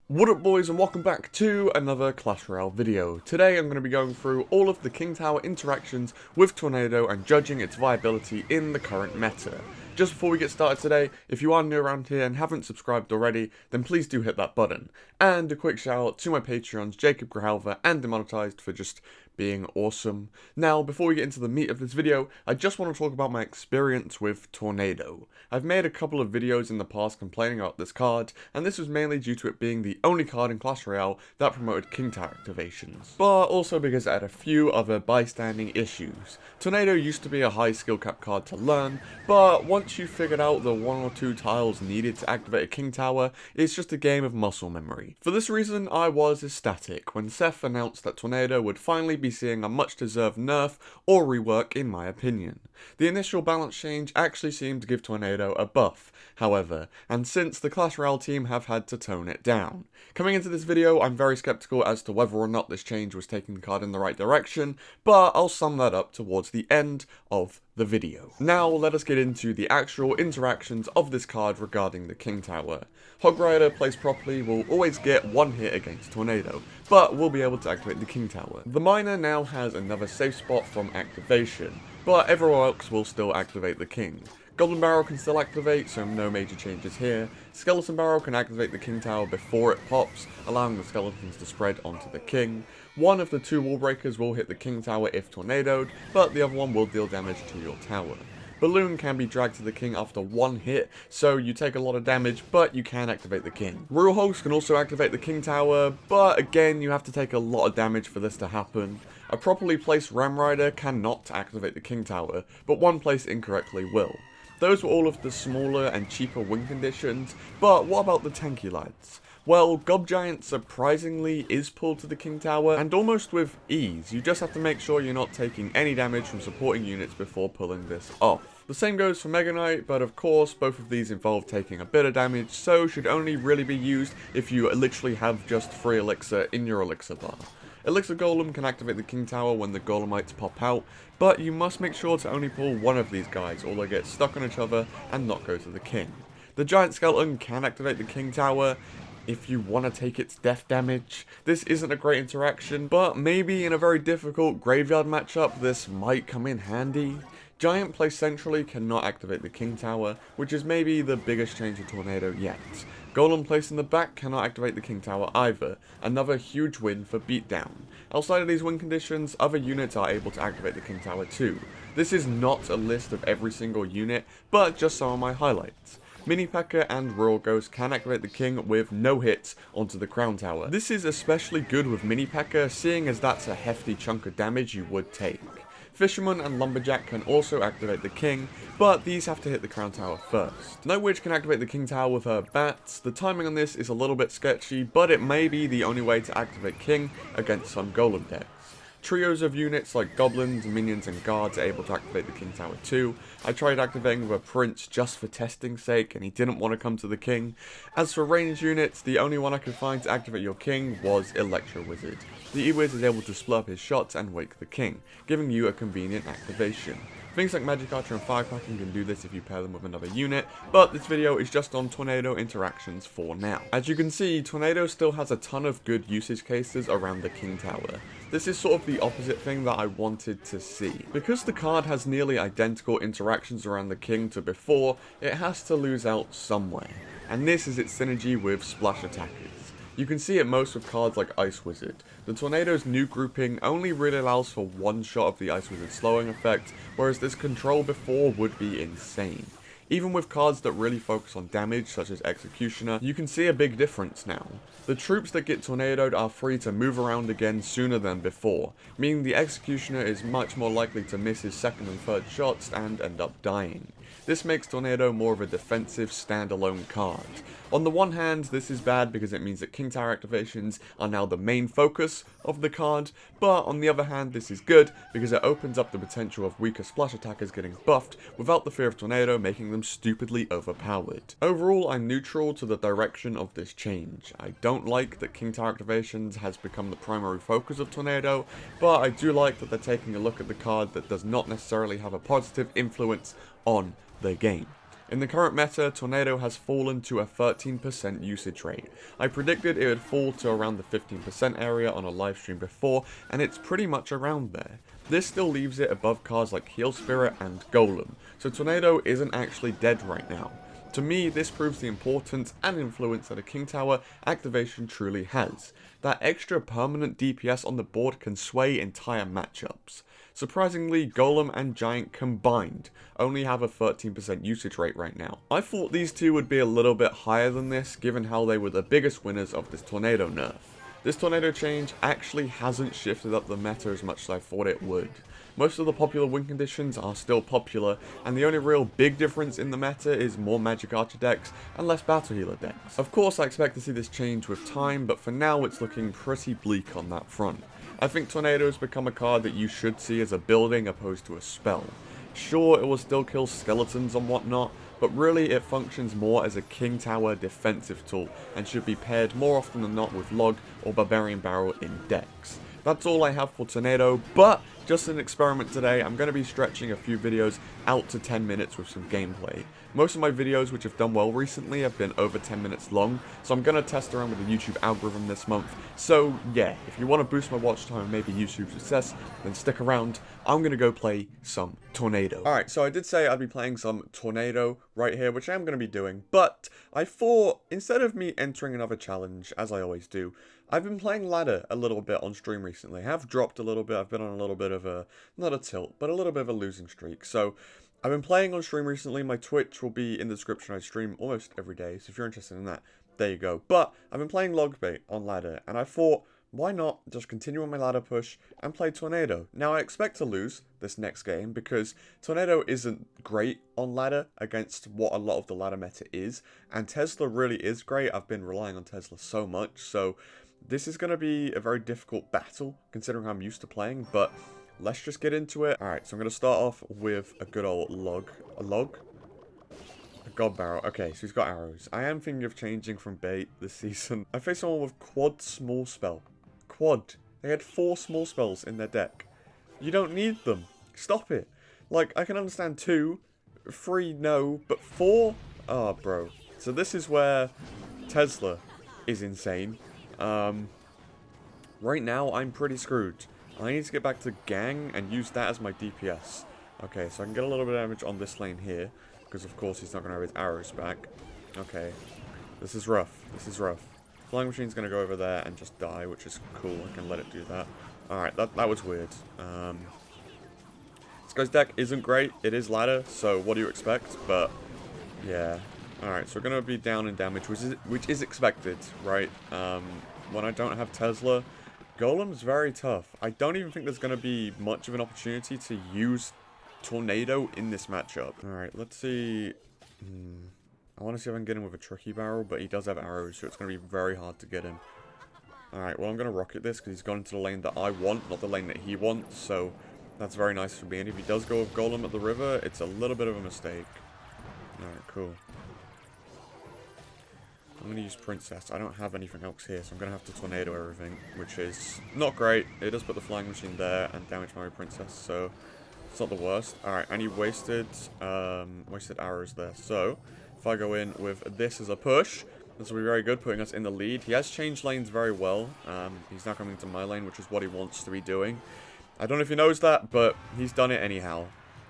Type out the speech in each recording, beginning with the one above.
What up boys, and welcome back to another Clash Royale video. Today I'm going to be going through all of the King Tower interactions with Tornado and judging its viability in the current meta. Just before we get started today, if you are new around here and haven't subscribed already, then please do hit that button. And a quick shout out to my Patreons, Jacob Grijalva and Demonetized, for just being awesome. Now, before we get into the meat of this video, I just want to talk about my experience with Tornado. I've made a couple of videos in the past complaining about this card, and this was mainly due to it being the only card in Clash Royale that promoted King Tower activations, but also because it had a few other bystanding issues. Tornado used to be a high skill cap card to learn, but once you figured out the 1 or 2 tiles needed to activate a King Tower, it's just a game of muscle memory. For this reason, I was ecstatic when Seth announced that Tornado would finally be seeing a much deserved nerf or rework in my opinion. The initial balance change actually seemed to give Tornado a buff, however, and since the Clash Royale team have had to tone it down. Coming into this video, I'm very skeptical as to whether or not this change was taking the card in the right direction, but I'll sum that up towards the end of the video. Now let us get into the actual interactions of this card regarding the King Tower. Hog Rider placed properly will always get 1 hit against Tornado, but will be able to activate the King Tower. The Miner now has another safe spot from activation, but everyone else will still activate the King. Goblin Barrel can still activate, so no major changes here. Skeleton Barrel can activate the King Tower before it pops, allowing the skeletons to spread onto the King. One of the 2 wall breakers will hit the King Tower if tornadoed, but the other one will deal damage to your tower. Balloon can be dragged to the King after 1 hit, so you take a lot of damage, but you can activate the King. Royal Hogs can also activate the King Tower, but again, you have to take a lot of damage for this to happen. A properly placed Ram Rider cannot activate the King Tower, but one placed incorrectly will. Those were all of the smaller and cheaper win conditions, but what about the tanky lads? Well, Gob Giant surprisingly is pulled to the King Tower, and almost with ease. You just have to make sure you're not taking any damage from supporting units before pulling this off. The same goes for Mega Knight, but of course both of these involve taking a bit of damage, so should only really be used if you literally have just 3 elixir in your elixir bar. Elixir Golem can activate the King Tower when the Golemites pop out, but you must make sure to only pull one of these guys or they'll get stuck on each other and not go to the King. The Giant Skeleton can activate the King Tower if you want to take its death damage. This isn't a great interaction, but maybe in a very difficult graveyard matchup this might come in handy. Giant placed centrally cannot activate the King Tower, which is maybe the biggest change to Tornado yet. Golem placed in the back cannot activate the King Tower either, another huge win for Beatdown. Outside of these win conditions, other units are able to activate the King Tower too. This is not a list of every single unit, but just some of my highlights. Mini P.E.K.K.A. and Royal Ghost can activate the King with no hits onto the Crown Tower. This is especially good with Mini P.E.K.K.A. seeing as that's a hefty chunk of damage you would take. Fisherman and Lumberjack can also activate the King, but these have to hit the Crown Tower first. Night Witch can activate the King Tower with her bats. The timing on this is a little bit sketchy, but it may be the only way to activate King against some Golem decks. Trios of units like Goblins, Minions and Guards are able to activate the King Tower too. I tried activating with a Prince just for testing sake and he didn't want to come to the King. As for ranged units, the only one I could find to activate your King was Electro Wizard. The E-Wiz is able to split up his shots and wake the King, giving you a convenient activation. Things like Magic Archer and Firecracking can do this if you pair them with another unit, but this video is just on Tornado interactions for now. As you can see, Tornado still has a ton of good usage cases around the King Tower. This is sort of the opposite thing that I wanted to see. Because the card has nearly identical interactions around the King to before, it has to lose out somewhere, and this is its synergy with splash attackers. You can see it most with cards like Ice Wizard. The Tornado's new grouping only really allows for 1 shot of the Ice Wizard slowing effect, whereas this control before would be insane. Even with cards that really focus on damage, such as Executioner, you can see a big difference now. The troops that get tornadoed are free to move around again sooner than before, meaning the Executioner is much more likely to miss his 2nd and 3rd shots and end up dying. This makes Tornado more of a defensive, standalone card. On the one hand, this is bad because it means that King Tower activations are now the main focus of the card, but on the other hand, this is good because it opens up the potential of weaker splash attackers getting buffed without the fear of Tornado making them stupidly overpowered. Overall, I'm neutral to the direction of this change. I don't like that King Tower activations has become the primary focus of Tornado, but I do like that they're taking a look at the card that does not necessarily have a positive influence on the game. In the current meta, Tornado has fallen to a 13% usage rate. I predicted it would fall to around the 15% area on a live stream before, and it's pretty much around there. This still leaves it above cards like Heal Spirit and Golem, so Tornado isn't actually dead right now. To me, this proves the importance and influence that a King Tower activation truly has. That extra permanent DPS on the board can sway entire matchups. Surprisingly, Golem and Giant combined only have a 13% usage rate right now. I thought these two would be a little bit higher than this, given how they were the biggest winners of this Tornado nerf. This Tornado change actually hasn't shifted up the meta as much as I thought it would. Most of the popular win conditions are still popular, and the only real big difference in the meta is more Magic Archer decks and less Battle Healer decks. Of course, I expect to see this change with time, but for now it's looking pretty bleak on that front. I think Tornado has become a card that you should see as a building opposed to a spell. Sure, it will still kill skeletons and whatnot, but really it functions more as a King Tower defensive tool and should be paired more often than not with Log or Barbarian Barrel in decks. That's all I have for Tornado, but just an experiment today, I'm going to be stretching a few videos out to 10 minutes with some gameplay. Most of my videos which have done well recently have been over 10 minutes long, so I'm going to test around with the YouTube algorithm this month. So yeah, if you want to boost my watch time and maybe YouTube success, then stick around. I'm going to go play some Tornado. Alright, so I did say I'd be playing some Tornado right here, which I am going to be doing, but I thought instead of me entering another challenge, as I always do, I've been playing ladder a little bit on stream recently. I have dropped a little bit. I've been on a little bit of a, not a tilt, but a little bit of a losing streak. So I've been playing on stream recently. My Twitch will be in the description. I stream almost every day. So if you're interested in that, there you go. But I've been playing Logbait on ladder, and I thought, why not just continue on my ladder push and play Tornado? Now, I expect to lose this next game because Tornado isn't great on ladder against what a lot of the ladder meta is. And Tesla really is great. I've been relying on Tesla so much. So this is going to be a very difficult battle, considering how I'm used to playing, but let's just get into it. Alright, so I'm going to start off with a good old log. A log? A god barrel. Okay, so he's got arrows. I am thinking of changing from bait this season. I faced someone with quad small spell. Quad. They had 4 small spells in their deck. You don't need them. Stop it. Like, I can understand 2. 3, no. But 4? Oh, bro. So this is where Tesla is insane. Right now, I'm pretty screwed. I need to get back to Gang and use that as my DPS. Okay, so I can get a little bit of damage on this lane here, because of course he's not going to have his arrows back. Okay, this is rough. This is rough. Flying Machine's going to go over there and just die, which is cool. I can let it do that. Alright, that was weird. This guy's deck isn't great. It is ladder, so what do you expect? But, yeah. Alright, so we're going to be down in damage, which is expected, right? When I don't have Tesla, Golem's very tough. I don't even think there's going to be much of an opportunity to use Tornado in this matchup. Alright, let's see. I want to see if I can get him with a tricky barrel, but he does have arrows, so it's going to be very hard to get him. Alright, well, I'm going to rocket this because he's gone into the lane that I want, not the lane that he wants, so that's very nice for me. And if he does go with Golem at the river, it's a little bit of a mistake. Alright, cool. I'm going to use Princess. I don't have anything else here, so I'm going to have to Tornado everything, which is not great. It does put the Flying Machine there and damage my Princess, so it's not the worst. Alright, and he wasted arrows there. So, if I go in with this as a push, this will be very good, putting us in the lead. He has changed lanes very well. He's now coming to my lane, which is what he wants to be doing. I don't know if he knows that, but he's done it anyhow.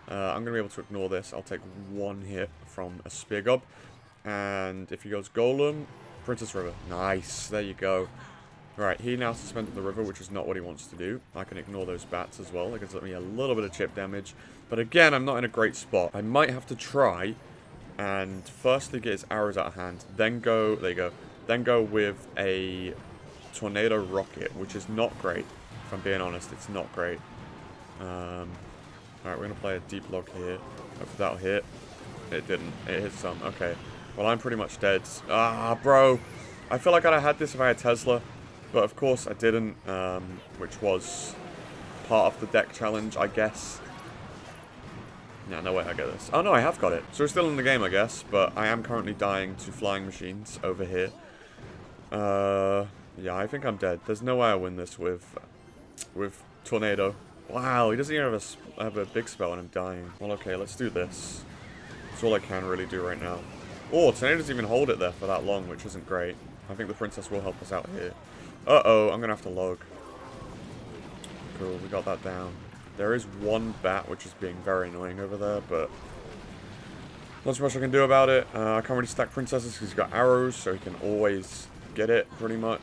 I'm going to be able to ignore this. I'll take 1 hit from a Spear Gob. And if he goes Golem, Princess River. Nice. There you go. Right, he now suspended the river, which is not what he wants to do. I can ignore those bats as well. It gives me a little bit of chip damage. But again, I'm not in a great spot. I might have to try and firstly get his arrows out of hand. Then go, there you go. Then go with a Tornado Rocket, which is not great. If I'm being honest, it's not great. Alright, we're going to play a deep log here. Hopefully that'll hit. It didn't. It hit some. Okay. Well, I'm pretty much dead. Ah, bro. I feel like I'd have had this if I had Tesla. But of course I didn't. Which was part of the deck challenge, I guess. Yeah, no way I get this. Oh, no, I have got it. So we're still in the game, I guess. But I am currently dying to Flying Machines over here. Yeah, I think I'm dead. There's no way I win this with Tornado. Wow, he doesn't even have a big spell and I'm dying. Well, okay, let's do this. That's all I can really do right now. Oh, Tornado doesn't even hold it there for that long, which isn't great. I think the princess will help us out here. Uh-oh, I'm going to have to log. Cool, we got that down. There is one bat, which is being very annoying over there, but not too much I can do about it. I can't really stack princesses because he's got arrows, so he can always get it, pretty much.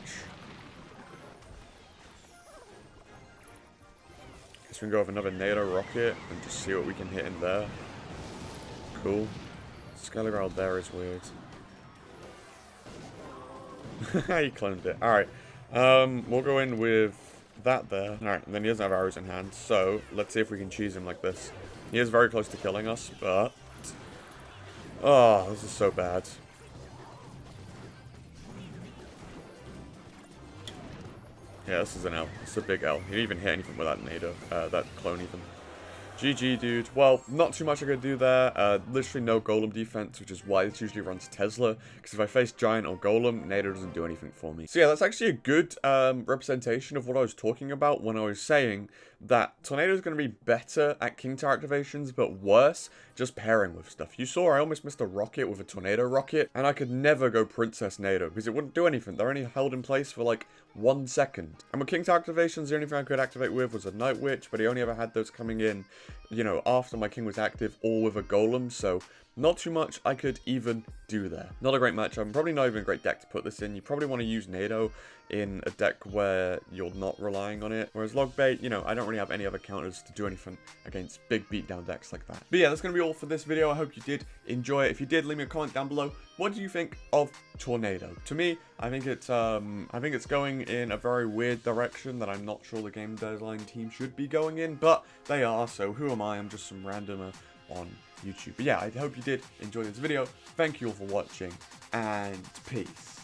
Guess we can go with another NATO rocket and just see what we can hit in there. Cool. Scalar out there is weird. He cloned it. Alright. We'll go in with that there. Alright, and then he doesn't have arrows in hand, so let's see if we can cheese him like this. He is very close to killing us, but... oh, this is so bad. Yeah, this is an L. It's a big L. He didn't even hit anything with that NATO. That clone even. GG, dude. Well, not too much I could do there. Literally no Golem defense, which is why this usually runs Tesla. Because if I face Giant or Golem, NATO doesn't do anything for me. So yeah, that's actually a good representation of what I was talking about when I was saying that Tornado is going to be better at King Tower activations, but worse just pairing with stuff. You saw I almost missed a rocket with a Tornado rocket, and I could never go Princess NATO, because it wouldn't do anything. They're only held in place for like 1 second. And with King Tower activations, the only thing I could activate with was a Night Witch, but he only ever had those coming in, you know, after my King was active, or with a Golem, so not too much I could even do there. Not a great matchup. Probably not even a great deck to put this in. You probably want to use NATO in a deck where you're not relying on it. Whereas Logbait, you know, I don't really have any other counters to do anything against big beatdown decks like that. But yeah, that's going to be all for this video. I hope you did enjoy it. If you did, leave me a comment down below. What do you think of Tornado? To me, I think it's going in a very weird direction that I'm not sure the game design team should be going in, but they are, so who am I? I'm just some randomer on YouTube. But yeah, I hope you did enjoy this video. Thank you all for watching, and peace.